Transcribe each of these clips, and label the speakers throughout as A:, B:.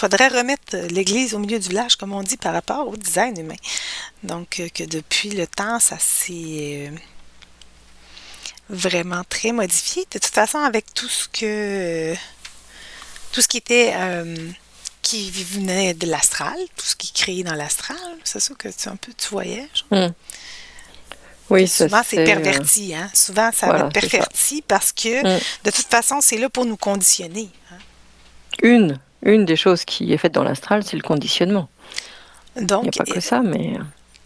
A: faudrait remettre l'église au milieu du village, comme on dit, par rapport au design humain. Donc, que depuis le temps, ça s'est vraiment très modifié. De toute façon, avec tout ce qui était qui venait de l'astral, tout ce qui est créé dans l'astral, c'est ça que tu voyais, genre.
B: Hmm.
A: Que
B: Oui, ça
A: souvent c'est
B: c'est
A: perverti, hein? Souvent ça va être
B: voilà, c'est ça.
A: perverti parce que
B: Hmm.
A: de toute façon c'est là pour nous conditionner, hein.
B: Une des choses qui est faite dans l'astral, c'est le conditionnement. Il n'y a
A: Donc,
B: pas que ça, mais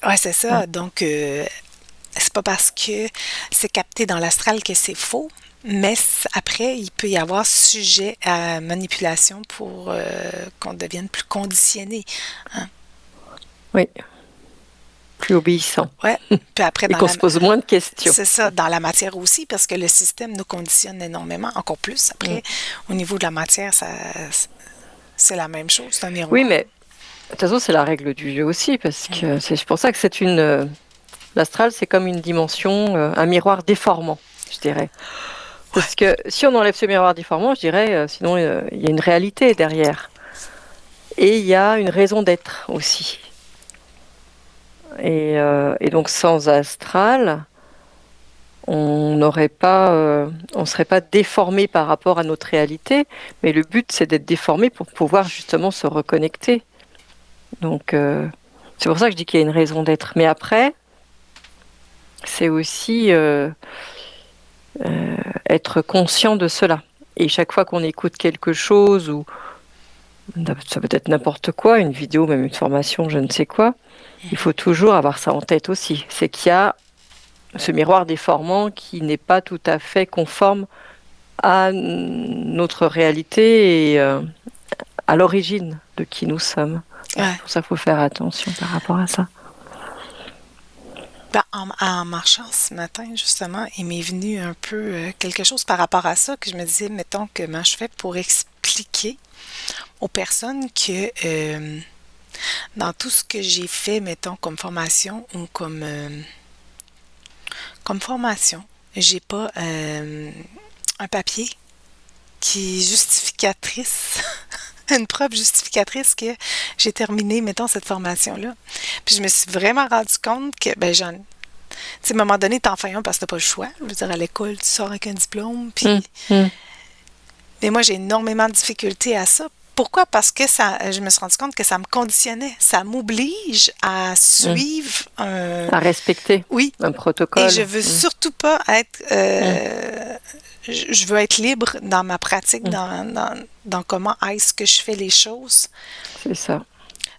A: ouais, c'est
B: ouais.
A: ça. Donc, c'est pas parce que c'est capté dans l'astral que c'est faux, mais après, il peut y avoir sujet à manipulation pour qu'on devienne plus conditionné, hein.
B: Oui, plus obéissant.
A: Ouais. Puis après,
B: Et qu'on se pose moins de questions.
A: c'est ça, dans la matière aussi, parce que le système nous conditionne énormément, encore plus.
B: Hmm.
A: Après, au niveau de la matière, c'est la même chose, c'est un
B: Oui,
A: miroir.
B: mais de toute façon, c'est la règle du jeu aussi, parce que c'est pour ça que c'est l'astral, c'est comme une dimension, un miroir déformant, je dirais.
A: Ouais.
B: Parce que si on enlève ce miroir déformant, je dirais, sinon il y a une réalité derrière. Et il y a une raison d'être aussi. Et donc sans astral, on n'aurait pas, on serait pas déformé par rapport à notre réalité, mais le but c'est d'être déformé pour pouvoir justement se reconnecter. Donc c'est pour ça que je dis qu'il y a une raison d'être. Mais après, c'est aussi être conscient de cela. Et chaque fois qu'on écoute quelque chose, ou ça peut être n'importe quoi, une vidéo, même une formation, je ne sais quoi, il faut toujours avoir ça en tête aussi. C'est qu'il y a ce miroir déformant qui n'est pas tout à fait conforme à notre réalité et à l'origine de qui nous sommes. Donc c'est
A: Ouais.
B: pour ça qu'il faut faire attention par rapport à ça.
A: Ben, en marchant ce matin, justement, il m'est venu un peu quelque chose par rapport à ça, que je me disais, mettons, comment je fais pour expliquer aux personnes que dans tout ce que j'ai fait, mettons, comme formation ou comme formation, j'ai pas un papier qui est justificatrice, une preuve justificatrice que j'ai terminé, mettons, cette formation-là. Puis je me suis vraiment rendu compte que, ben, tu sais, à un moment donné, t'en fais un parce que t'as pas le choix. Je veux dire, à l'école, tu sors avec un diplôme,
B: Hum,
A: puis...
B: hum,
A: Mais moi, j'ai énormément de difficultés à ça. Pourquoi? Parce que je me suis rendu compte que ça me conditionnait. Ça m'oblige à
B: hum.
A: suivre un...
B: À respecter
A: Oui,
B: un
A: et je
B: protocole.
A: veux
B: Hum,
A: surtout pas être...
B: hum,
A: je veux être libre dans ma pratique,
B: hum.
A: dans comment est-ce que je fais les choses.
B: C'est ça.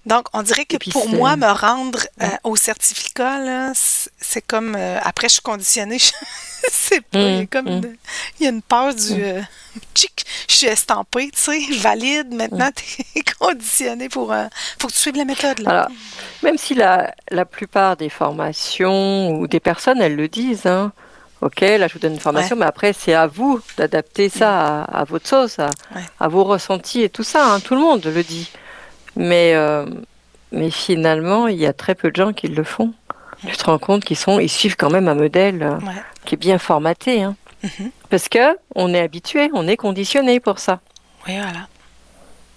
A: Donc, on dirait que
B: Et puis
A: pour
B: c'est...
A: moi, me rendre
B: hum,
A: au certificat, là, c'est comme... après, je suis conditionnée. Je sais pas,
B: hum, hum,
A: il y a une peur du...
B: hum,
A: tchic, je suis estampée, tu sais, valide.
B: hum.
A: Maintenant, t'es conditionné pour... faut que tu suives la méthode, là.
B: Alors, même si la plupart des formations ou des personnes, elles le disent, hein, ok, là je vous donne une
A: Ouais,
B: formation, mais après c'est à vous d'adapter ça à votre sauce,
A: ouais.
B: à vos ressentis et tout ça, hein, tout le monde le dit. Mais, euh, mais finalement, il y a très peu de gens qui le font. Tu te rends compte ils suivent quand même un modèle
A: Ouais.
B: qui est bien formaté, hein,
A: Mhm.
B: parce que on est habitué, on est conditionné pour ça.
A: Oui, voilà,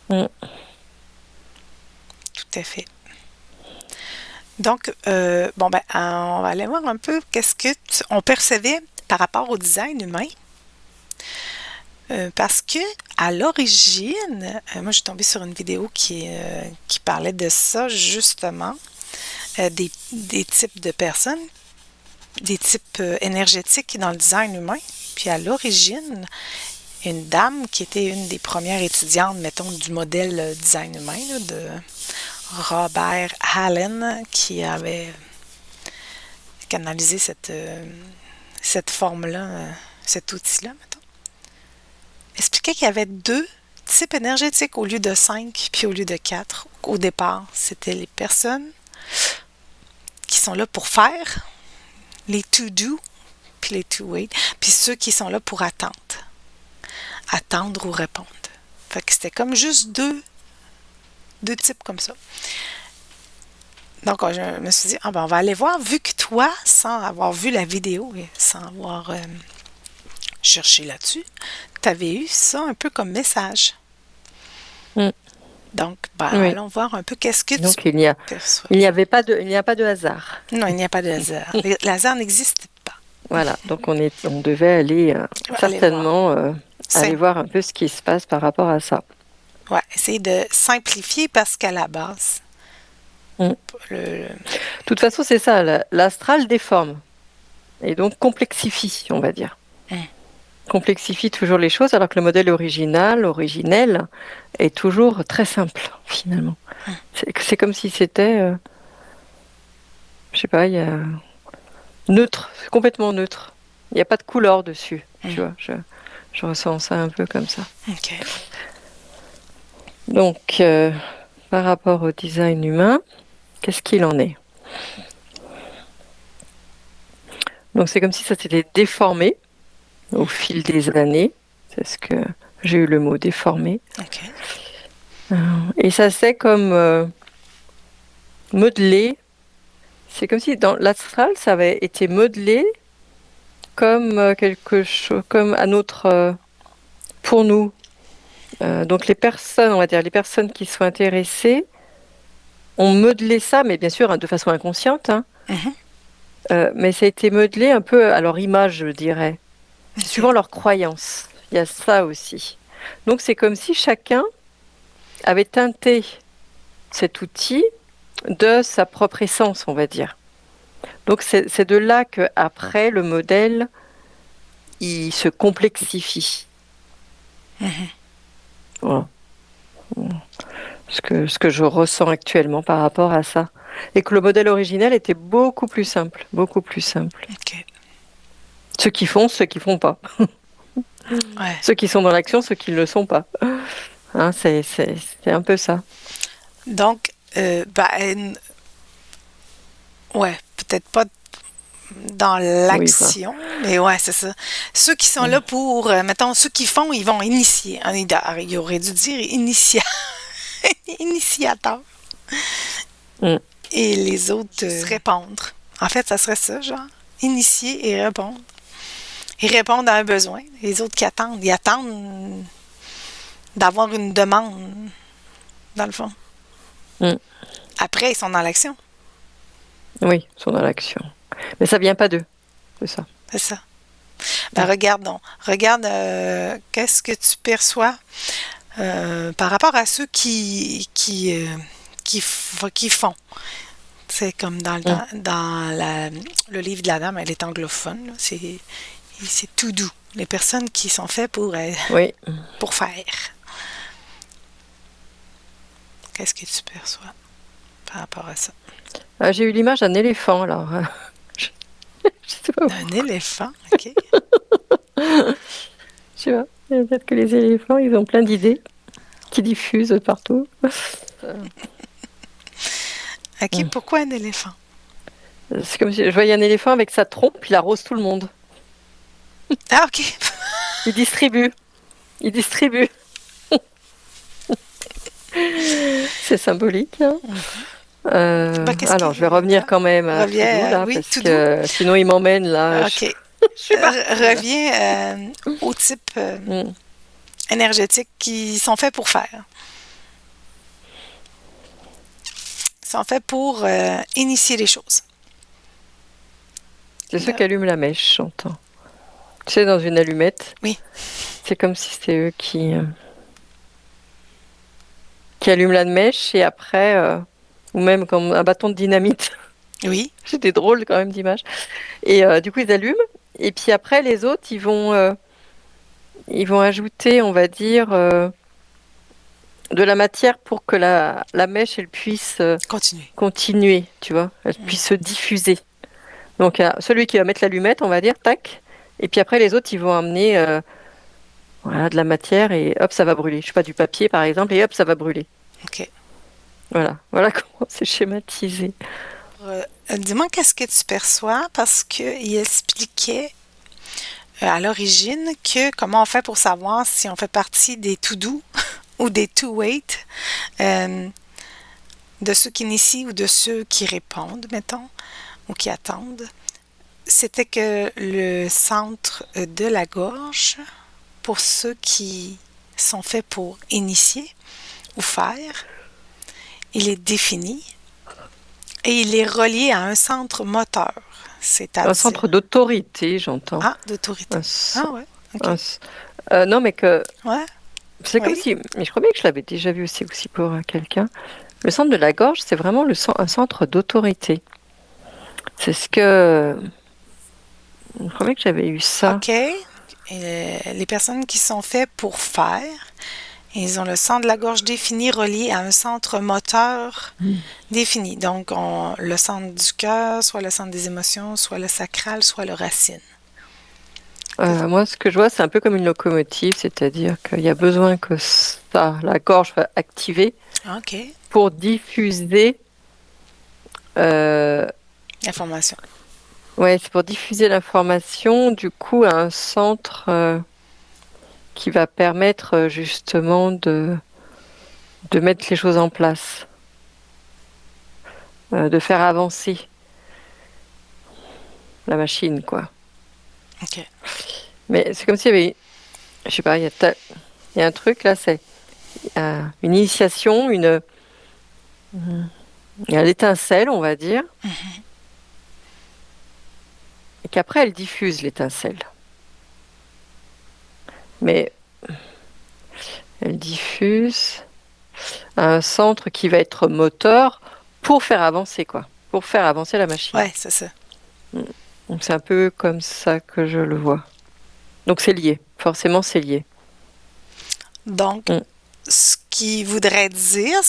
B: Mm.
A: tout à fait. Donc, bon, ben, on va aller voir un peu qu'est-ce que on percevait par rapport au design humain. Parce que à l'origine, moi, je suis tombée sur une vidéo qui parlait de ça, justement, des types de personnes, des types énergétiques dans le design humain. Puis à l'origine, une dame qui était une des premières étudiantes, mettons, du modèle design humain là, de Robert Allen, qui avait canalisé cette forme-là, cet outil-là, mettons, expliquait qu'il y avait deux types énergétiques au lieu de cinq, puis au lieu de quatre. Au départ, c'était les personnes qui sont là pour faire, les to-do, puis les to-wait, puis ceux qui sont là pour attendre ou répondre. Fait que c'était comme juste deux types comme ça. Donc, je me suis dit, ah ben, on va aller voir, vu que toi, sans avoir vu la vidéo et sans avoir cherché là-dessus, tu avais eu ça un peu comme message.
B: Mm.
A: Donc,
B: Oui.
A: allons voir un peu qu'est-ce que tu
B: Donc il n'y a,
A: perçois.
B: il n'y avait pas de, il n'y a pas de hasard.
A: Non, il n'y a pas de hasard. Le hasard n'existe pas.
B: Voilà. Donc on devait aller
A: Allez voir.
B: certainement aller
A: Sim-
B: voir un peu ce qui se passe par rapport à ça.
A: ouais, essayer de simplifier parce qu'à la base,
B: Mm. De
A: le,
B: toute façon, c'est ça. L'astral déforme et donc complexifie, on va dire.
A: mm,
B: Complexifie toujours les choses, alors que le modèle originel, est toujours très simple, finalement. C'est comme si c'était, je sais pas, il y a neutre, c'est complètement neutre. Il n'y a pas de couleur dessus, tu vois. Je ressens ça un peu comme ça.
A: OK.
B: Donc, par rapport au design humain, qu'est-ce qu'il en est? Donc, c'est comme si ça s'était déformé au fil des années. C'est ce que j'ai eu le mot déformé.
A: OK.
B: Et ça s'est comme modelé. C'est comme si dans l'astral, ça avait été modelé comme quelque chose, comme à notre, pour nous. Donc les personnes, on va dire, les personnes qui sont intéressées ont modelé ça, mais bien sûr hein, de façon inconsciente. Hein.
A: Mhm.
B: Mais ça a été modelé un peu à leur image, je dirais,
A: OK.
B: suivant leurs croyances. Il y a ça aussi. Donc c'est comme si chacun avait teinté cet outil de sa propre essence, on va dire. Donc c'est de là que après le modèle il se complexifie.
A: Mhm.
B: Voilà. Ce que je ressens actuellement par rapport à ça. Et que le modèle originel était beaucoup plus simple, beaucoup plus simple.
A: OK.
B: Ceux qui font pas.
A: Ouais.
B: Ceux qui sont dans l'action, ceux qui ne le sont pas. Hein, c'est un peu ça.
A: Donc, ouais, peut-être pas dans
B: Oui, enfin.
A: l'action, mais ouais, c'est ça. Ceux qui sont là pour, mettons, ceux qui font, ils vont initier. Il aurait dû dire initiateur.
B: Mm.
A: Et les autres, répondre. En fait, ça serait ça, genre. Initier et répondre. Et répondre à un besoin. Les autres qui attendent, ils attendent d'avoir une demande, dans le fond.
B: Mm.
A: Après, ils sont dans l'action.
B: Oui, ils sont dans l'action. Mais ça vient pas d'eux, c'est ça.
A: C'est ça. Ben, regarde donc. Regarde, qu'est-ce que tu perçois par rapport à ceux qui font. C'est comme
B: Mm.
A: le livre de la dame, elle est anglophone. Là. C'est tout doux. Les personnes qui sont faites
B: Oui.
A: pour faire. Qu'est-ce que tu perçois par rapport à ça?
B: Ah, j'ai eu l'image d'un éléphant, alors. Je, je sais pas.
A: Un éléphant, OK.
B: Je sais pas. Peut-être que les éléphants, ils ont plein d'idées qui diffusent partout.
A: OK, pourquoi un éléphant?
B: C'est comme si je voyais un éléphant avec sa trompe, il arrose tout le monde.
A: Ah, OK.
B: Il distribue. Il distribue. C'est symbolique. Hein.
A: Qu'est-ce
B: Alors,
A: qu'il
B: je vais revenir quand même à
A: revient,
B: Toulouse, là,
A: oui,
B: parce
A: tout doux.
B: que sinon il m'emmène là.
A: OK.
B: Je suis partie.
A: Reviens au type
B: Mm.
A: énergétique qui sont faits pour faire. Ils sont faits pour initier les choses.
B: C'est ceux qui allument la mèche, j'entends. Tu sais, dans une allumette,
A: Oui.
B: c'est comme si c'était eux qui allument la mèche et après, ou même comme un bâton de dynamite.
A: Oui.
B: C'était drôle quand même d'image. Et du coup, ils allument. Et puis après, les autres, ils vont ajouter, on va dire, de la matière pour que la mèche, elle puisse
A: Continuez.
B: continuer, tu vois, elle puisse se diffuser. Donc, celui qui va mettre l'allumette, on va dire, tac. Et puis après, les autres, ils vont amener voilà, de la matière et hop, ça va brûler. Je sais pas, du papier, par exemple, et hop, ça va brûler.
A: OK.
B: Voilà, voilà comment c'est schématisé.
A: Dis-moi qu'est-ce que tu perçois parce qu'il expliquait à l'origine que comment on fait pour savoir si on fait partie des tout doux ou des to wait, de ceux qui initient ou de ceux qui répondent, mettons, ou qui attendent. C'était que le centre de la gorge, pour ceux qui sont faits pour initier, ou faire. Il est défini et il est relié à un centre moteur,
B: Un
A: c'est-à-dire...
B: centre d'autorité, j'entends.
A: Ah, d'autorité.
B: Un c-
A: Ah ouais, ok.
B: un c- non, mais que
A: Ouais,
B: c'est comme
A: oui.
B: si. Mais je crois bien que je l'avais déjà vu aussi pour quelqu'un. Le centre de la gorge, c'est vraiment un centre d'autorité. C'est ce que. Je crois bien que j'avais eu ça.
A: OK. Les personnes qui sont faites pour faire, ils ont le centre de la gorge défini relié à un centre moteur défini. Donc, le centre du cœur, soit le centre des émotions, soit le sacral, soit le racine.
B: Moi, ce que je vois, c'est un peu comme une locomotive, c'est-à-dire qu'il y a besoin que la gorge soit activée
A: OK.
B: pour diffuser. euh,
A: Information.
B: ouais, c'est pour diffuser l'information, du coup, à un centre qui va permettre justement de mettre les choses en place, de faire avancer la machine, quoi.
A: OK.
B: Mais c'est comme s'il y avait, je sais pas, il y a un truc là, c'est une initiation, il y a l'étincelle, on va dire, et qu'après elle diffuse l'étincelle. Mais elle diffuse à un centre qui va être moteur pour faire avancer, quoi, pour faire avancer la machine.
A: Ouais, c'est ça.
B: Donc c'est un peu comme ça que je le vois. Donc c'est lié, forcément c'est lié.
A: Donc,
B: Mm.
A: ce qui voudrait dire,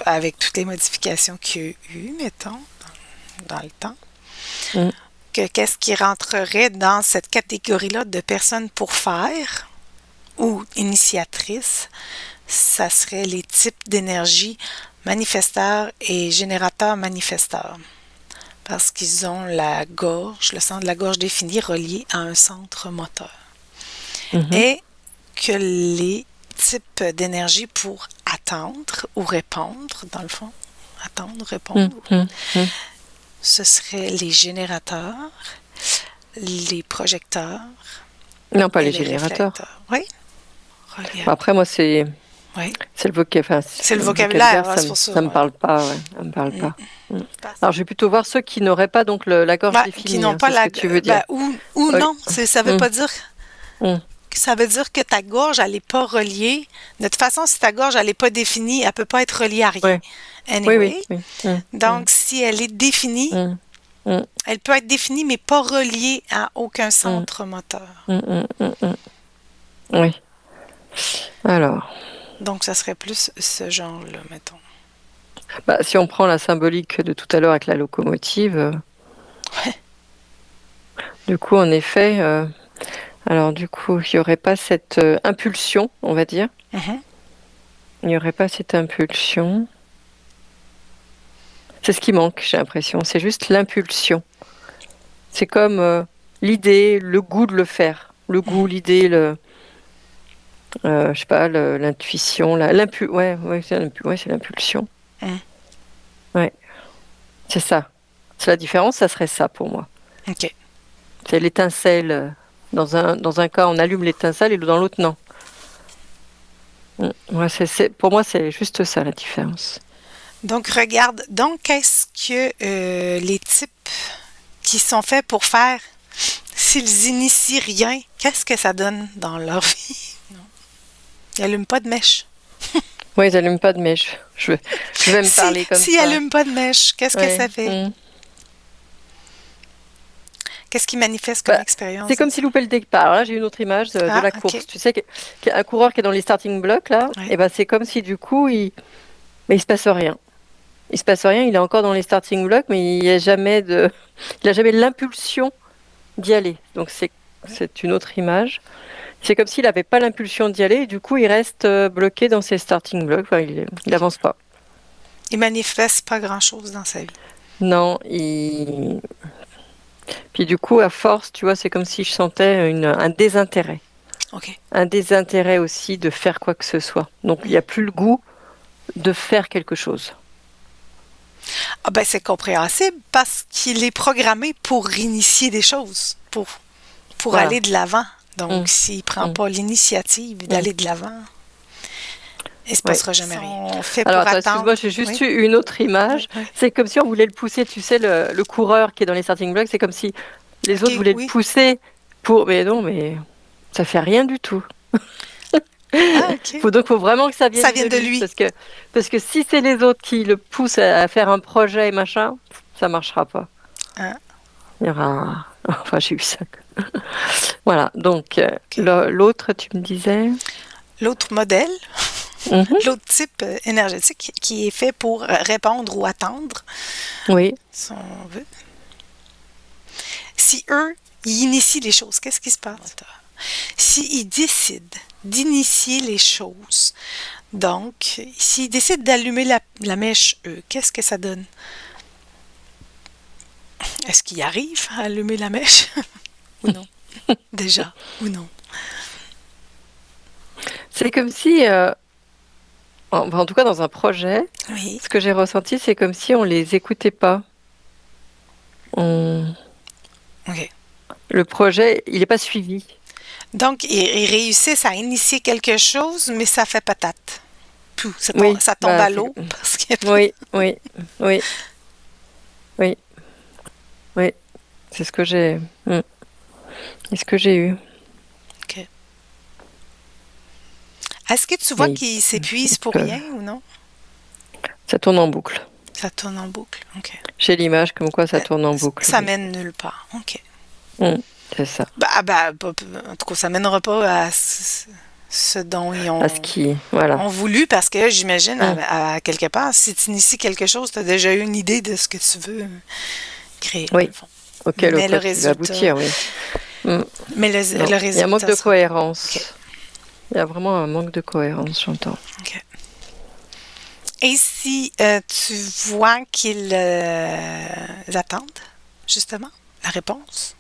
A: avec toutes les modifications qu'il y a eu, mettons, dans le temps,
B: Mm.
A: que qu'est-ce qui rentrerait dans cette catégorie-là de personnes pour faire ou initiatrices, ça serait les types d'énergie manifesteurs et générateurs manifesteurs. Parce qu'ils ont la gorge, le centre de la gorge défini relié à un centre moteur.
B: Mhm.
A: Et que les types d'énergie pour attendre ou répondre, dans le fond, attendre, répondre,
B: Mm. Mm.
A: ce seraient les générateurs, les projecteurs
B: Non, pas
A: et
B: les
A: les
B: générateurs.
A: réflecteurs. Oui,
B: Bon,
A: regarde.
B: après, moi, c'est
A: Oui,
B: c'est le vocabulaire. Enfin,
A: c'est le vocabulaire, hein, c'est pour ça.
B: ça me
A: Ouais.
B: parle pas, ouais. Ça me parle
A: Mm.
B: pas. Mm. Alors, je vais plutôt voir ceux qui n'auraient pas donc la gorge
A: Ben, qui
B: définie,
A: n'ont
B: hein,
A: pas
B: c'est ce
A: la...
B: que tu veux dire.
A: Ben, ou
B: Ok.
A: non, ça veut
B: Mm.
A: pas dire...
B: Mm.
A: Ça veut dire que ta gorge, elle n'est pas reliée. De toute façon, si ta gorge, elle n'est pas définie, elle ne peut pas être reliée à rien.
B: Ouais. Oui,
A: Anyway,
B: oui, oui. Mm.
A: donc si elle est définie,
B: Mm. Mm.
A: elle peut être définie, mais pas reliée à aucun
B: Mm.
A: centre moteur.
B: Mm. Mm. Mm. Mm. Oui. Alors,
A: Donc, ça serait plus ce genre-là, mettons.
B: bah, si on prend la symbolique de tout à l'heure avec la locomotive, du coup, en effet, alors du coup, il n'y aurait pas cette impulsion, on va dire.
A: Mhm.
B: Il n'y aurait pas cette impulsion. C'est ce qui manque, j'ai l'impression. C'est juste l'impulsion. C'est comme l'idée, le goût de le faire. Le goût, l'idée, je sais pas, l'intuition, ouais, c'est l'impulsion.
A: Mm.
B: Ouais, c'est ça. C'est la différence, ça serait ça pour moi.
A: OK.
B: C'est l'étincelle. Dans un cas, on allume l'étincelle et dans l'autre, non. Ouais, pour moi, c'est juste ça la différence.
A: Donc, regarde. Donc, qu'est-ce que les types qui sont faits pour faire, s'ils initient rien, qu'est-ce que ça donne dans leur vie? Non. Ils n'allument pas de mèche.
B: Oui, ils n'allument pas de mèche. Je vais me parler comme
A: S'ils
B: ça.
A: n'allument pas de mèche, qu'est-ce que
B: Ouais.
A: ça fait?
B: Mm.
A: Qu'est-ce qu'ils manifestent comme
B: Bah,
A: expérience?
B: c'est comme s'ils loupaient le départ. Alors là, j'ai une autre image de
A: Ah,
B: la
A: ok.
B: course. Tu sais, un coureur qui est dans les starting blocks, là,
A: Ouais.
B: et ben c'est comme si du coup, mais il se passe rien. Il se passe rien, il est encore dans les starting blocks, mais il n'y a jamais il a jamais l'impulsion d'y aller. Donc c'est une autre image. C'est comme s'il n'avait pas l'impulsion d'y aller, et du coup, il reste bloqué dans ses starting blocks. Enfin, il n'avance pas.
A: Il manifeste pas grand-chose dans sa vie.
B: Non, Puis du coup, à force, tu vois, c'est comme si je sentais un désintérêt.
A: OK.
B: Un désintérêt aussi de faire quoi que ce soit. Donc, il n'y a plus le goût de faire quelque chose.
A: Ah ben, c'est compréhensible parce qu'il est programmé pour initier des choses, pour
B: Voilà.
A: aller de l'avant. Donc,
B: Mm.
A: s'il prend
B: Mm.
A: pas l'initiative d'aller de l'avant, Il se
B: Oui.
A: passera jamais rien. On fait
B: Alors,
A: pour
B: attends,
A: attendre.
B: excuse-moi, j'ai juste
A: Oui,
B: eu une autre image.
A: oui.
B: C'est comme si on voulait le pousser, tu sais, le coureur qui est dans les starting blocks, c'est comme si les autres
A: OK,
B: voulaient le
A: oui.
B: pousser pour... Mais non, mais ça fait rien du tout.
A: Ah, OK.
B: Faut vraiment que ça
A: Ça
B: vienne de
A: vient de
B: lui.
A: lui.
B: Parce que si c'est les autres qui le poussent à faire un projet et machin, ça marchera pas.
A: Hein?
B: Il y aura... Enfin, j'ai eu ça. Voilà, donc
A: OK.
B: l'autre, tu me disais?
A: L'autre modèle,
B: Mhm.
A: l'autre type énergétique qui est fait pour répondre ou attendre,
B: Oui.
A: si on veut. Si eux, ils initient les choses, qu'est-ce qui se passe? S'ils décident d'initier les choses, donc, s'ils décident d'allumer la mèche, eux, qu'est-ce que ça donne? Est-ce qu'ils arrivent à allumer la mèche? Ou non? Déjà, ou non?
B: C'est comme si, en tout cas dans un projet,
A: Oui.
B: ce que j'ai ressenti, c'est comme si on les écoutait pas. On-
A: OK.
B: Le projet, il n'est pas suivi.
A: Donc, ils réussissent à initier quelque chose, mais ça fait patate. Pouf,
B: Oui,
A: ça tombe
B: bah,
A: à l'eau parce que...
B: oui, oui, oui, oui, oui. C'est ce que j'ai, c'est ce que j'ai eu.
A: OK. Est-ce que tu vois
B: Mais
A: qu'ils s'épuisent pour
B: euh,
A: rien ou non?
B: ça tourne en boucle.
A: Ça tourne en boucle. OK.
B: J'ai l'image comme quoi ça
A: Euh,
B: tourne en boucle.
A: Ça
B: Oui.
A: mène nulle part. OK.
B: Mm, c'est ça.
A: En tout cas, ça mènera pas à ce dont ils
B: À ce qui, voilà.
A: ont voulu parce que j'imagine,
B: Mm,
A: à quelque part, si tu inities quelque chose, tu as déjà eu une idée de ce que tu veux créer, dans
B: oui,
A: le fond.
B: auquel
A: Mais le
B: tu veux
A: résultat,
B: aboutir, oui. Mm, non,
A: le
B: il y a un manque
A: résultat
B: de
A: sera... OK.
B: cohérence. Il y a vraiment un manque de cohérence, j'entends.
A: OK. Et si tu vois qu'ils attendent, justement, la réponse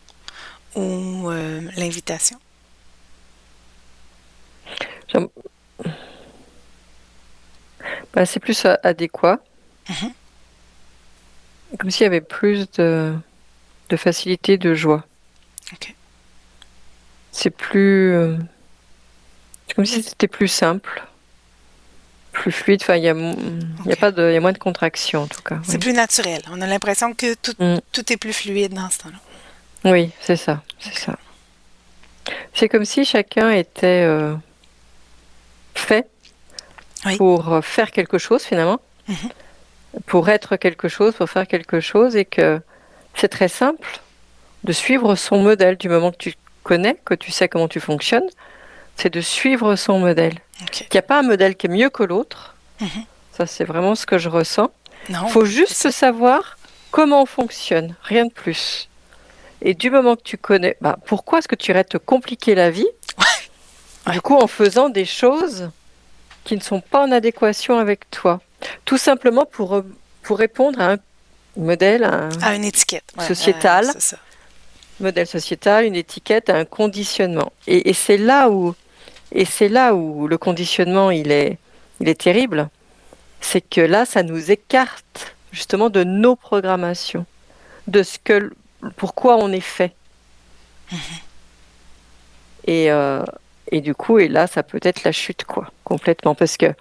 A: ou l'invitation?
B: J'aime- Bah, c'est plus adéquat,
A: Mhm.
B: comme s'il y avait plus de facilité, de joie.
A: OK.
B: C'est plus, c'est comme si c'était plus simple, plus fluide. Enfin, il y a
A: OK.
B: pas de, il y a moins de contraction en tout cas.
A: C'est
B: Oui,
A: plus naturel. On a l'impression que
B: Mm,
A: tout est plus fluide dans ce temps-là.
B: oui, c'est ça, c'est
A: OK.
B: ça. C'est comme si chacun était fait
A: Oui.
B: pour faire quelque chose finalement,
A: Mhm.
B: pour être quelque chose, pour faire quelque chose, et que c'est très simple de suivre son modèle du moment que tu connais, que tu sais comment tu fonctionnes, c'est de suivre son modèle.
A: OK.
B: Il n'y a pas un modèle qui est mieux que l'autre.
A: Mhm.
B: Ça, c'est vraiment ce que je ressens. Il
A: Non,
B: faut
A: c'est
B: juste
A: ça.
B: savoir comment on fonctionne, rien de plus. Et du moment que tu connais, bah, pourquoi est-ce que tu irais te compliquer la vie,
A: Ouais.
B: du coup, en faisant des choses qui ne sont pas en adéquation avec toi? Tout simplement pour répondre à un modèle,
A: À une étiquette. Ouais,
B: sociétal,
A: c'est ça.
B: modèle sociétal, une étiquette, un conditionnement. Et c'est là où le conditionnement, il est terrible. C'est que là, ça nous écarte justement de nos programmations, de pourquoi on est fait. Et, euh, et du coup, et là, ça peut être la chute, quoi, complètement. Parce que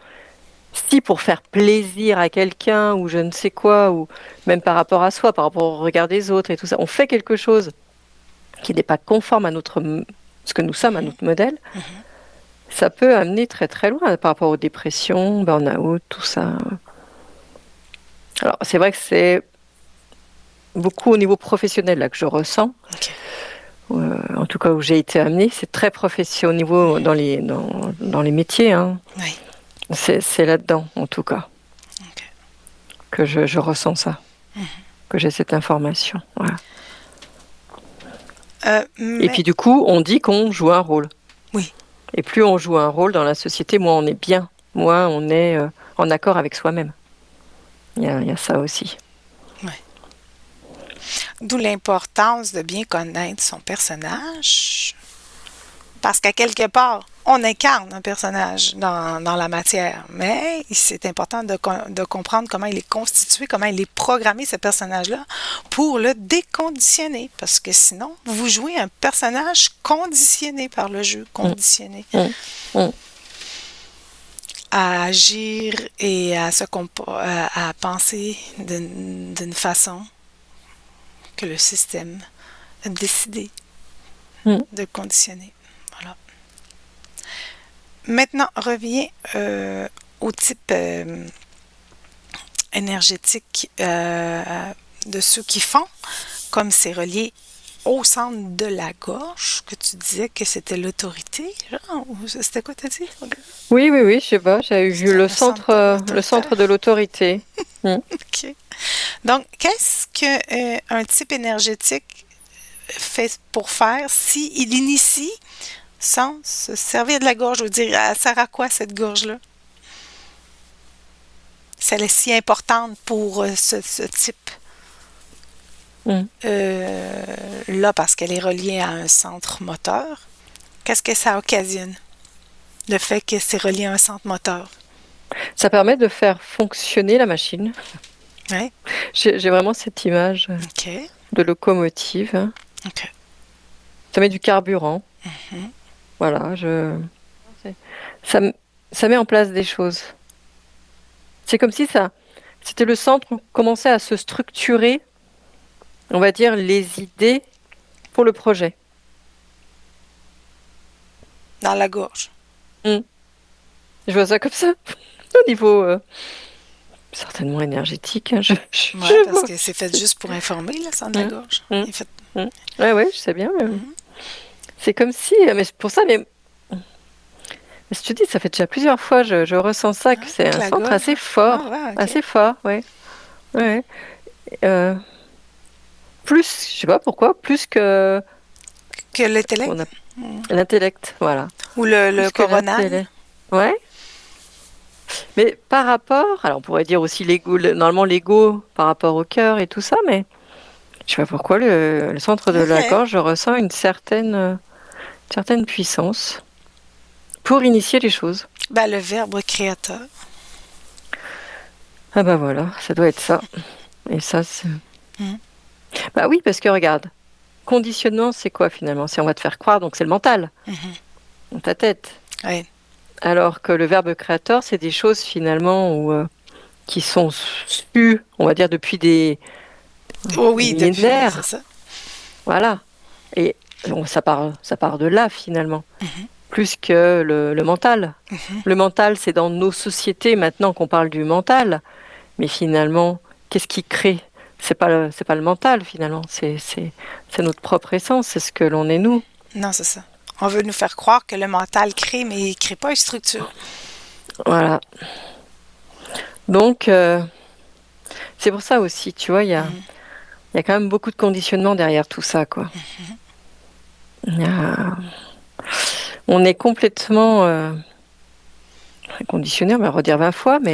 B: si pour faire plaisir à quelqu'un ou je ne sais quoi, ou même par rapport à soi, par rapport au regard des autres et tout ça, on fait quelque chose qui n'est pas conforme à ce que nous sommes, à notre modèle, ça peut amener très très loin par rapport aux dépressions, burn-out, tout ça. Alors, c'est vrai que c'est beaucoup au niveau professionnel là que je ressens,
A: OK.
B: en tout cas où j'ai été amenée, c'est très professionnel au niveau dans les métiers, hein.
A: Oui.
B: C'est là-dedans, en tout cas,
A: OK.
B: que je ressens ça, que j'ai cette information. Voilà. Et
A: Mais
B: puis du coup, on dit qu'on joue un rôle.
A: oui.
B: Et plus on joue un rôle dans la société, moins on est bien, moins on est en accord avec soi-même. Il y a ça aussi.
A: Ouais. D'où l'importance de bien connaître son personnage. Parce qu'à quelque part, on incarne un personnage dans la matière. Mais c'est important de comprendre comment il est constitué, comment il est programmé, ce personnage-là, pour le déconditionner. Parce que sinon, vous jouez un personnage conditionné par le jeu,
B: Mm,
A: conditionné.
B: mm, mm.
A: à agir et à penser d'une façon que le système a décidé
B: Mm.
A: de conditionner. Voilà. Maintenant, reviens au type énergétique de ceux qui font, comme c'est relié au centre de la gorge, que tu disais que c'était l'autorité, genre, ou c'était quoi t'as dit?
B: Oui, oui, oui, je sais pas, j'avais vu
A: C'était le centre
B: le
A: autoritaire.
B: centre de l'autorité. Mm.
A: OK. Donc, qu'est-ce que un type énergétique fait pour faire s'il initie sans se servir de la gorge? Je veux dire, elle sert à quoi cette gorge-là? Si elle est si importante pour ce type
B: Mm.
A: là parce qu'elle est reliée à un centre moteur. Qu'est-ce que ça occasionne? Le fait que c'est relié à un centre moteur.
B: Ça permet de faire fonctionner la machine.
A: Oui.
B: J'ai vraiment cette image
A: OK.
B: de locomotive, hein.
A: OK.
B: Ça met du carburant.
A: Mhm.
B: Voilà, ça, ça met en place des choses. C'est comme si c'était le centre où commençait à se structurer, on va dire, les idées pour le projet.
A: Dans la gorge.
B: Mm. Je vois ça comme ça, au niveau certainement énergétique, hein,
A: Ouais,
B: je
A: parce
B: vois.
A: que c'est fait juste pour informer, le centre de la
B: Mm,
A: gorge.
B: mm,
A: Il est fait.
B: mm. Ouais, ouais, je sais bien. Mais
A: Mhm.
B: c'est comme si, mais c'est pour ça, mais je te dis, ça fait déjà plusieurs fois, je ressens ça, que
A: Ah,
B: c'est
A: que
B: un
A: la
B: centre
A: gorge. Ah, ouais, OK.
B: assez fort, ouais, ouais. Euh, plus, je sais pas pourquoi, plus que
A: Que l'intellect.
B: qu'on a l'intellect, voilà,
A: Ou le
B: plus que
A: coronal.
B: l'intellect. Ouais, mais par rapport, alors on pourrait dire aussi l'ego, normalement l'ego par rapport au cœur et tout ça, mais je sais pas pourquoi le centre de la
A: OK.
B: gorge, je ressens certaine puissance pour initier les choses.
A: Ben, le verbe créateur.
B: Ah bah voilà, ça doit être ça. Et ça, c'est...
A: Mhm.
B: Bah oui, parce que regarde, conditionnement, c'est quoi finalement? C'est on va te faire croire, donc c'est le mental,
A: Mhm.
B: dans ta tête.
A: Ouais.
B: Alors que le verbe créateur, c'est des choses finalement qui sont sues, on va dire, depuis
A: Oh
B: des
A: oui, depuis, c'est
B: millénaires.
A: ça.
B: Voilà. Et ça part de là finalement,
A: Mhm.
B: plus que le mental.
A: Mhm.
B: Le mental, c'est dans nos sociétés maintenant qu'on parle du mental, mais finalement, qu'est-ce qui crée? C'est pas le mental finalement, c'est notre propre essence, c'est ce que l'on est nous.
A: Non, c'est ça. On veut nous faire croire que le mental crée, mais il ne crée pas une structure.
B: Voilà. Donc, c'est pour ça aussi, tu vois,
A: Mhm.
B: il y a quand même beaucoup de conditionnement derrière tout ça, quoi. Il y a- On est complètement conditionné, on va le redire 20 fois, mais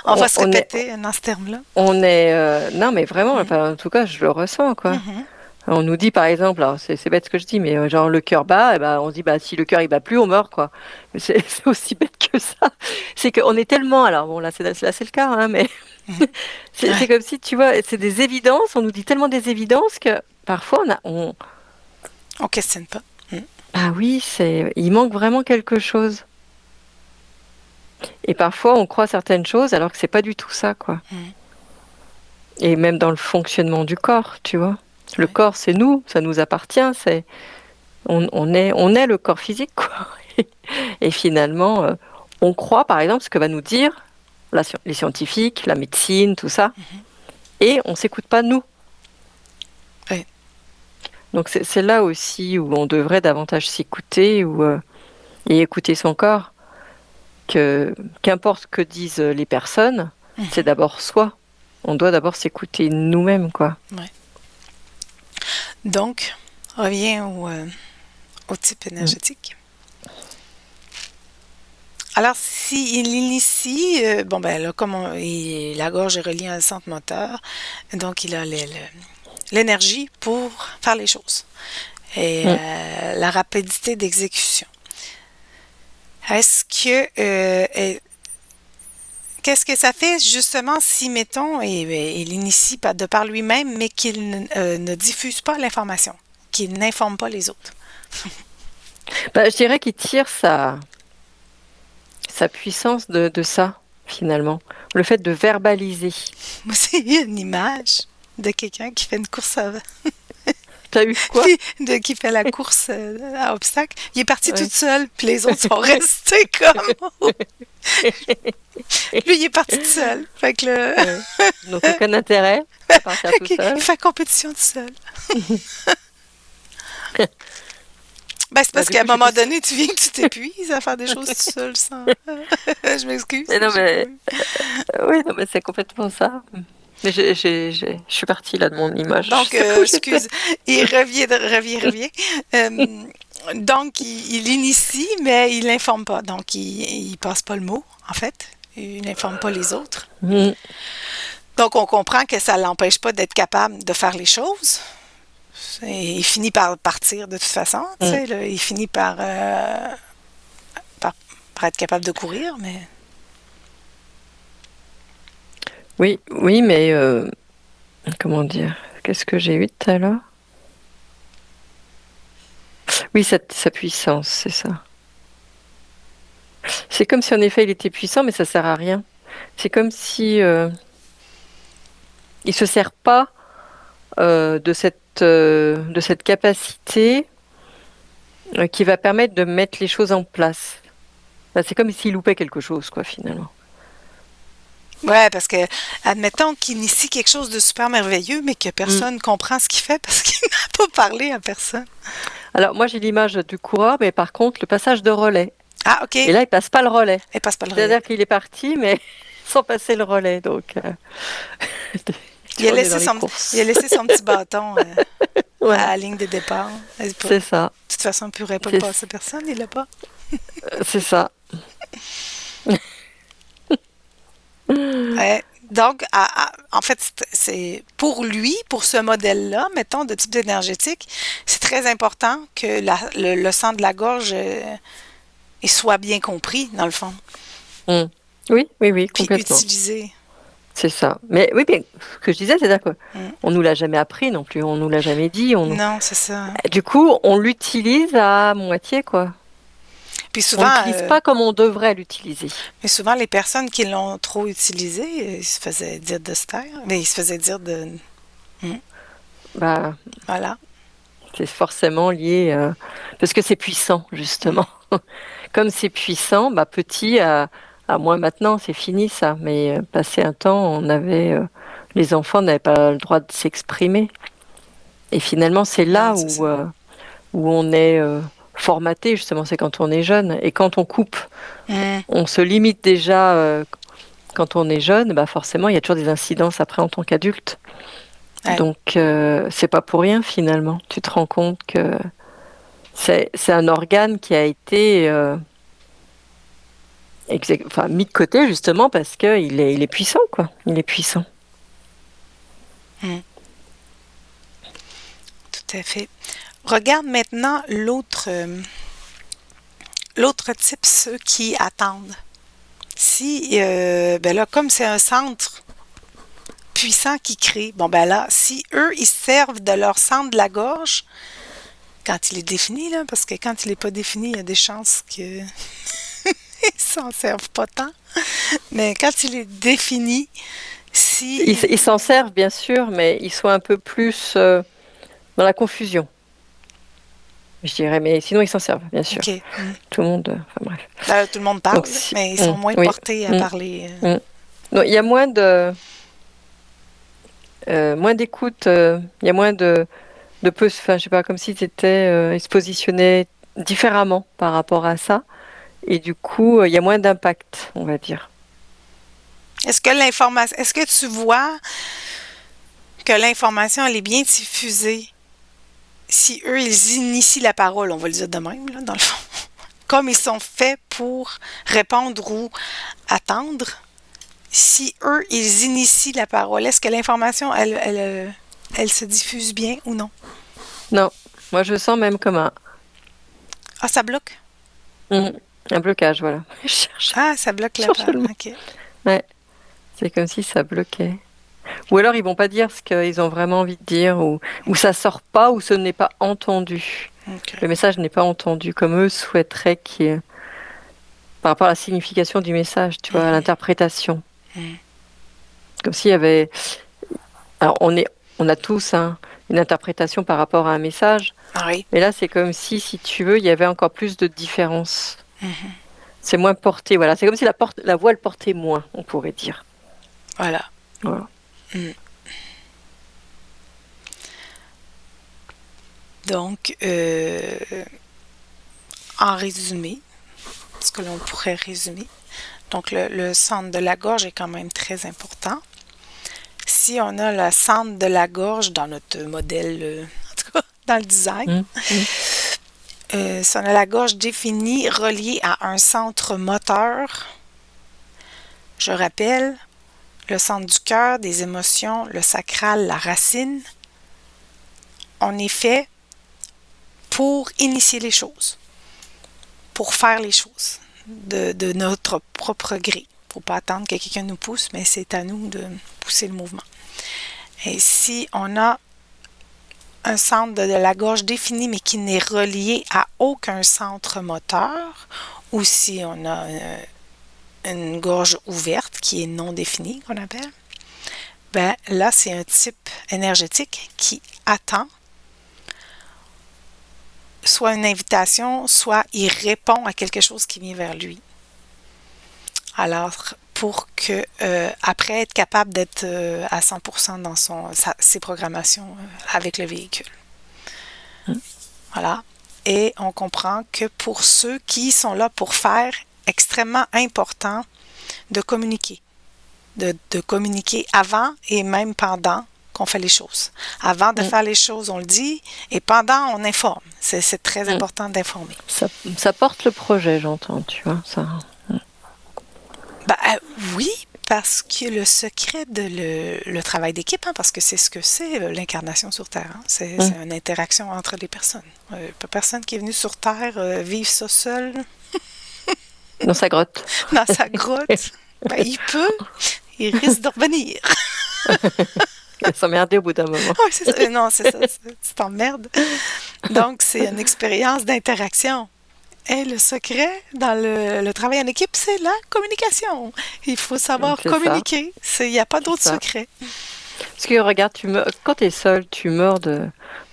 A: On va se
B: on est,
A: répéter dans ce terme-là.
B: non, mais vraiment,
A: Mhm.
B: enfin, en tout cas, je le ressens, quoi.
A: Mhm.
B: On nous dit par exemple, alors c'est bête ce que je dis, mais genre le cœur bat, et ben, on se dit bah si le cœur il bat plus, on meurt quoi. Mais c'est aussi bête que ça. C'est qu'on est tellement, alors bon là c'est le cas, hein, mais
A: Mhm.
B: c'est
A: Ouais.
B: comme si tu vois, c'est des évidences, on nous dit tellement des évidences que parfois
A: On questionne pas. Mhm.
B: ah oui il manque vraiment quelque chose. Et parfois on croit certaines choses alors que c'est pas du tout ça quoi.
A: Mhm.
B: Et même dans le fonctionnement du corps, tu vois. Le
A: Ouais.
B: corps c'est nous, ça nous appartient, on est le corps physique quoi. Et finalement, on croit, par exemple, ce que va nous dire les scientifiques, la médecine, tout ça, et on s'écoute pas nous.
A: Ouais.
B: Donc c'est là aussi où on devrait davantage s'écouter et écouter son corps. Qu'importe ce que disent les personnes, c'est
A: Mhm.
B: d'abord soi. On doit d'abord s'écouter nous-mêmes, quoi.
A: Ouais. Donc, reviens au type
B: Mm.
A: énergétique. Alors, s'il initie, bon ben là, la gorge est reliée à un centre moteur, donc il a l'énergie pour faire les choses et
B: Mm.
A: la rapidité d'exécution. Est-ce que qu'est-ce que ça fait justement si, mettons, il initie de par lui-même, mais qu'il ne diffuse pas l'information, qu'il n'informe pas les autres?
B: Bah, je dirais qu'il tire sa puissance de ça, finalement. Le fait de verbaliser.
A: Moi, c'est une image de quelqu'un qui fait une course
B: T'as eu quoi?
A: qui fait la course à obstacles. Il est parti tout
B: Ouais.
A: seul, puis les autres sont restés comme... Lui, il est parti tout seul. Fait que
B: Ouais. Donc aucun intérêt à partir tout
A: il
B: seul.
A: fait compétition tout seul. Ben, c'est
B: Bah,
A: parce
B: du
A: qu'à un
B: coup, j'ai
A: moment
B: plus...
A: donné, tu viens que tu t'épuises à faire des choses tout seul sans... Je m'excuse.
B: Mais non,
A: J'ai pas
B: mais...
A: eu.
B: Oui, non, mais c'est complètement ça. Mais je suis partie là de mon image. Je
A: Donc,
B: sais pas où j'étais.
A: excuse, il revient. Donc, il initie, mais il n'informe pas. Donc, il passe pas le mot, en fait. Il n'informe pas les autres.
B: Mm.
A: Donc, on comprend que ça l'empêche pas d'être capable de faire les choses. Et il finit par partir de toute façon, tu
B: Mm.
A: sais, là. Il finit par, par être capable de courir, mais...
B: Oui, oui, mais comment dire? Qu'est-ce que j'ai eu tout à l'heure? Oui, sa puissance, c'est ça. C'est comme si en effet il était puissant, mais ça sert à rien. C'est comme si il se sert pas de cette capacité qui va permettre de mettre les choses en place. Enfin, c'est comme s'il loupait quelque chose, quoi, finalement.
A: Ouais, parce que, admettons qu'il initie quelque chose de super merveilleux, mais que
B: Mm.
A: personne comprend ce qu'il fait parce qu'il n'a pas parlé à personne.
B: Alors, moi, j'ai l'image du coureur, mais par contre, le passage de relais.
A: Ah, OK.
B: Et là, il passe pas le relais.
A: Elle passe pas le relais.
B: C'est-à-dire qu'il est parti, mais sans passer le relais. Donc,
A: Il a
B: on est dans
A: laissé
B: les
A: son, il a
B: courses.
A: laissé son petit bâton à
B: Ouais,
A: la ligne de départ. De
B: c'est ça.
A: toute façon, il ne pourrait pas le
B: C'est
A: passer personne, il l'a pas.
B: c'est ça.
A: Ouais. Donc, en fait, c'est pour lui, pour ce modèle-là, mettons, de type énergétique, c'est très important que le sang de la gorge il soit bien compris, dans le fond,
B: Mm. Oui, oui, oui,
A: puis
B: complètement.
A: utilisé.
B: C'est ça. Mais oui, mais ce que je disais, c'est-à-dire quoi
A: Mm.
B: on nous l'a jamais appris non plus, on nous l'a jamais dit.
A: Non, c'est ça.
B: Du coup, on l'utilise à moitié, quoi.
A: Puis
B: On
A: souvent,
B: l'utilise pas comme on devrait l'utiliser.
A: mais souvent, les personnes qui l'ont trop utilisé, ils se faisaient dire de se taire, mais ils se faisaient dire de... Mm.
B: Bah,
A: Voilà.
B: c'est forcément lié parce que c'est puissant,
A: Mm.
B: justement. Comme c'est puissant, bah petit à moi maintenant, c'est fini ça. Mais passé un temps, on avait les enfants n'avaient pas le droit de s'exprimer. Et finalement, c'est
A: Non,
B: là
A: c'est ça.
B: où on est formaté, justement, c'est quand on est jeune. Et quand on coupe,
A: Mm.
B: on se limite déjà quand on est jeune, bah forcément, il y a toujours des incidences après en tant qu'adulte.
A: Ouais.
B: Donc, c'est pas pour rien finalement. Tu te rends compte que c'est un organe qui a été enfin, mis de côté justement parce qu'il est puissant, quoi. Il est puissant.
A: Mm. Tout à fait. Regarde maintenant l'autre type, ceux qui attendent. Si, ben là, comme c'est un centre puissant qui crée, bon ben là, si eux, ils servent de leur centre de la gorge, quand il est défini, là, parce que quand il n'est pas défini, il y a des chances qu'ils s'en servent pas tant. Mais quand il est défini, si...
B: Ils s'en servent bien sûr, mais ils sont un peu plus dans la confusion, je dirais. Mais sinon, ils s'en servent, bien sûr.
A: OK. Mm.
B: Tout le monde. Enfin bref.
A: Tout le monde parle,
B: Donc, si,
A: mais ils sont moins
B: oui.
A: portés à
B: Mm,
A: parler.
B: mm. Donc, il y a moins d'écoute, il y a moins de peu, enfin, je sais pas, comme s'ils étaient, ils se positionnaient différemment par rapport à ça. Et du coup, il y a moins d'impact, on va dire.
A: Est-ce que tu vois que l'information, elle est bien diffusée si eux, ils initient la parole, on va le dire de même, là, dans le fond, comme ils sont faits pour répondre ou attendre, si eux, ils initient la parole, est-ce que l'information, elle se diffuse bien ou non?
B: Non, moi je sens même comme
A: Ah, ça bloque?
B: mm, un blocage, voilà. Je cherche,
A: Ah, ça bloque
B: je
A: la
B: cherche
A: parole.
B: le mot.
A: OK.
B: Ouais, c'est comme si ça bloquait. Ou alors ils vont pas dire ce qu'ils ont vraiment envie de dire, ou ça sort pas, ou ce n'est pas entendu.
A: OK.
B: Le message n'est pas entendu comme eux souhaiteraient qu'il y ait. par rapport à la signification du message, tu vois, à l'interprétation.
A: Mm.
B: Comme s'il y avait... Alors, on a tous une interprétation par rapport à un message,
A: Oui.
B: mais là, c'est comme si tu veux, il y avait encore plus de différence.
A: Mhm.
B: C'est moins porté, voilà. C'est comme si la voix, elle portait moins, on pourrait dire.
A: Voilà.
B: Voilà.
A: Mm. Donc, en résumé, ce que l'on pourrait résumer, donc le centre de la gorge est quand même très important. Si on a le centre de la gorge dans notre modèle, en tout cas dans le design, si on a la gorge définie, reliée à un centre moteur, je rappelle, le centre du cœur, des émotions, le sacral, la racine, on est fait pour initier les choses, pour faire les choses de notre propre gré. Il ne faut pas attendre que quelqu'un nous pousse, mais c'est à nous de pousser le mouvement. Et si on a un centre de la gorge défini, mais qui n'est relié à aucun centre moteur, ou si on a une gorge ouverte qui est non définie, qu'on appelle, ben là, c'est un type énergétique qui attend soit une invitation, soit il répond à quelque chose qui vient vers lui. Alors, pour que, après, être capable d'être à 100% dans ses programmations avec le véhicule. Voilà. Et on comprend que pour ceux qui sont là pour faire, extrêmement important de communiquer. De communiquer avant et même pendant qu'on fait les choses. Avant de faire les choses, on le dit, et pendant, on informe. C'est très important d'informer.
B: Ça porte le projet, j'entends, tu vois, ça.
A: Ben, oui, parce que le secret de le travail d'équipe, parce que c'est ce que c'est l'incarnation sur Terre. C'est une interaction entre les personnes. Pas personne qui est venu sur Terre vivre ça seul.
B: Dans sa grotte.
A: Dans sa grotte. Ben, il peut, il risque de revenir.
B: Il va s'emmerder au bout d'un moment.
A: Oui, c'est ça. Non, c'est ça. Tu t'emmerdes. Donc, c'est une expérience d'interaction. Et le secret dans le travail en équipe, c'est la communication. Il faut savoir communiquer. Il n'y a pas d'autre secret.
B: Parce que regarde, quand tu es seul, tu meurs de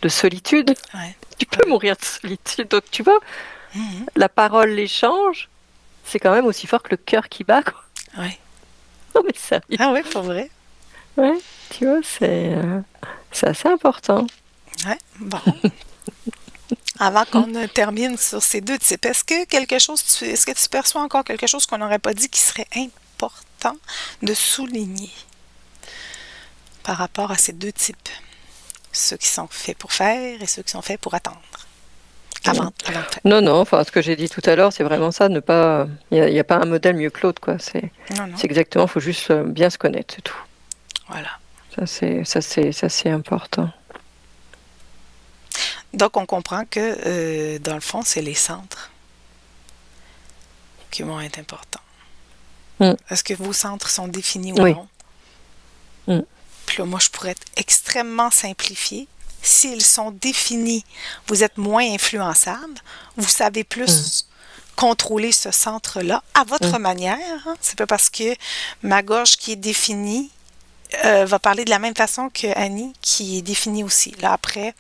B: solitude.
A: Ouais.
B: Tu peux mourir de solitude. Donc, tu vois, la parole, l'échange, c'est quand même aussi fort que le cœur qui bat.
A: Oui.
B: Non, mais sérieux.
A: Ah oui, pour vrai.
B: Ouais, tu vois, c'est assez important.
A: Ouais, bon. Avant qu'on termine sur ces deux types, est-ce que tu perçois encore quelque chose qu'on n'aurait pas dit qui serait important de souligner par rapport à ces deux types? Ceux qui sont faits pour faire et ceux qui sont faits pour attendre. Avant de faire.
B: Non, enfin, ce que j'ai dit tout à l'heure, c'est vraiment ça, il n'y a pas un modèle mieux que l'autre, quoi. C'est exactement, il faut juste bien se connaître, c'est tout.
A: Voilà.
B: Ça, c'est important.
A: Donc, on comprend que, dans le fond, c'est les centres qui vont être importants. Est-ce que vos centres sont définis ou non? Puis là, moi, je pourrais être extrêmement simplifiée. S'ils sont définis, vous êtes moins influençable. Vous savez plus contrôler ce centre-là à votre manière. C'est pas parce que ma gorge qui est définie va parler de la même façon que Annie qui est définie aussi. Là, après,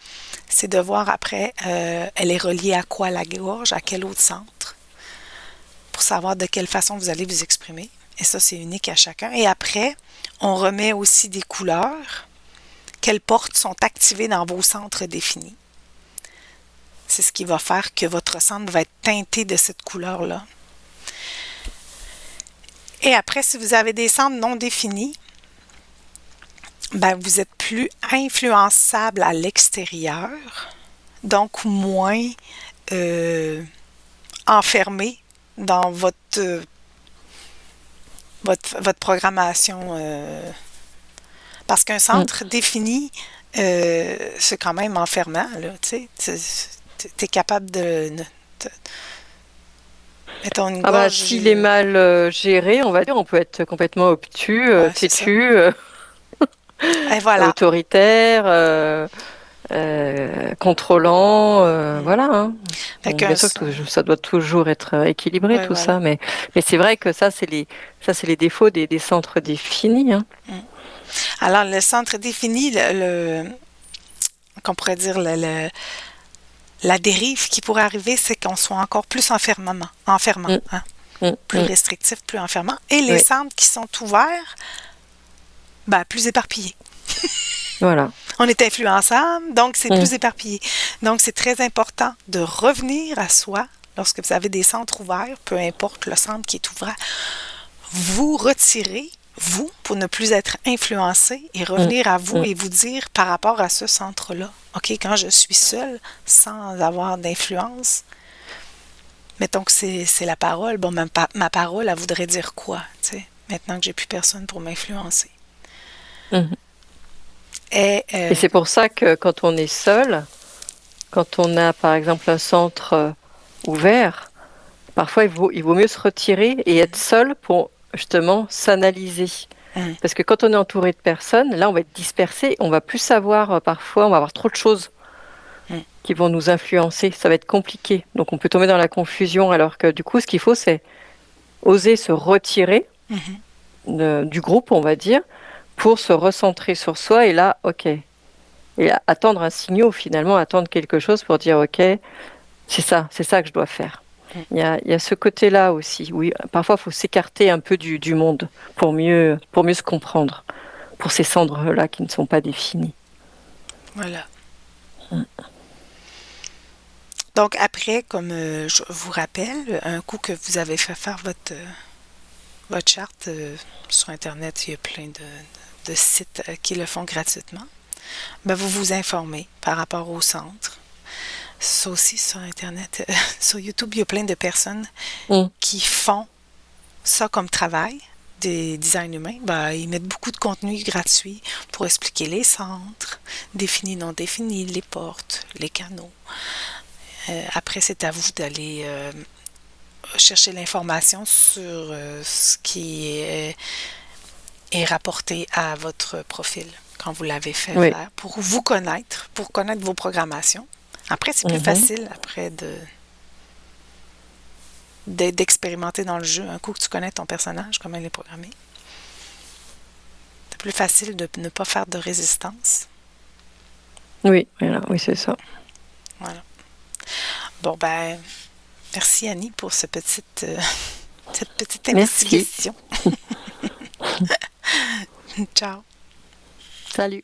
A: c'est de voir après, elle est reliée à quoi la gorge, à quel autre centre, pour savoir de quelle façon vous allez vous exprimer. Et ça, c'est unique à chacun. Et après, on remet aussi des couleurs. Quelles portes sont activées dans vos centres définis. C'est ce qui va faire que votre centre va être teinté de cette couleur-là. Et après, si vous avez des centres non définis, ben, vous êtes plus influençable à l'extérieur, donc moins enfermé dans votre programmation. Parce qu'un centre défini, c'est quand même enfermant, là, tu sais. Tu es capable de... Mettons une gorge...
B: s'il est mal géré, on va dire, on peut être complètement obtus, têtu,
A: et voilà.
B: autoritaire, contrôlant, voilà. Hein.
A: Fait
B: Bon, bien
A: qu'un
B: sûr que ça doit toujours être équilibré
A: ouais,
B: tout
A: voilà.
B: ça, mais c'est vrai que ça c'est les défauts des centres définis. Hein.
A: Mm. Alors, le centre défini, qu'on pourrait dire la dérive qui pourrait arriver, c'est qu'on soit encore plus enfermant,
B: Mm,
A: hein.
B: mm,
A: Plus
B: mm.
A: restrictif, plus enfermant. Et les
B: Oui,
A: centres qui sont ouverts, ben, plus éparpillés.
B: voilà.
A: On est influençable, donc c'est
B: Mm,
A: plus éparpillé. Donc, c'est très important de revenir à soi lorsque vous avez des centres ouverts, peu importe le centre qui est ouvert, vous retirer, vous, pour ne plus être influencé et
B: mm,
A: revenir à vous
B: mm,
A: et vous dire par rapport à ce centre-là, OK, quand je suis seule, sans avoir d'influence, mettons que c'est la parole, bon, ma parole, elle voudrait dire quoi, tu sais, maintenant que j'ai plus personne pour m'influencer.
B: mm.
A: Et,
B: Et c'est pour ça que quand on est seul, quand on a par exemple un centre ouvert, parfois il vaut mieux se retirer et être seul pour justement s'analyser.
A: hum,
B: Parce que quand on est entouré de personnes, là on va être dispersé, on va plus savoir parfois, on va avoir trop de choses
A: hum,
B: qui vont nous influencer, ça va être compliqué. Donc on peut tomber dans la confusion alors que du coup ce qu'il faut c'est oser se retirer
A: mhm,
B: du groupe, on va dire, pour se recentrer sur soi et là, ok. Et attendre un signal finalement, attendre quelque chose pour dire ok, c'est ça que je dois faire.
A: hum.
B: Il y a ce côté-là aussi. Oui, parfois, il faut s'écarter un peu du monde pour mieux se comprendre, pour ces cendres-là qui ne sont pas définies.
A: Voilà. Donc après, comme je vous rappelle, un coup que vous avez fait faire votre charte sur Internet, il y a plein de sites qui le font gratuitement. Ben, vous vous informez par rapport au centre. Ça aussi sur Internet, sur YouTube, il y a plein de personnes
B: Mm.
A: qui font ça comme travail, des designs humains. Ben, ils mettent beaucoup de contenu gratuit pour expliquer les centres, définis, non définis, les portes, les canaux. Après, c'est à vous d'aller chercher l'information sur ce qui est rapporté à votre profil quand vous l'avez fait
B: Oui.
A: faire, pour connaître vos programmations. Après, c'est plus
B: Mhm.
A: facile après d'expérimenter dans le jeu. Un coup que tu connais ton personnage, comment il est programmé, c'est plus facile de ne pas faire de résistance.
B: Oui, voilà, oui, c'est ça.
A: Voilà. Bon, ben, merci Annie pour cette petite
B: Merci.
A: investigation. Ciao.
B: Salut.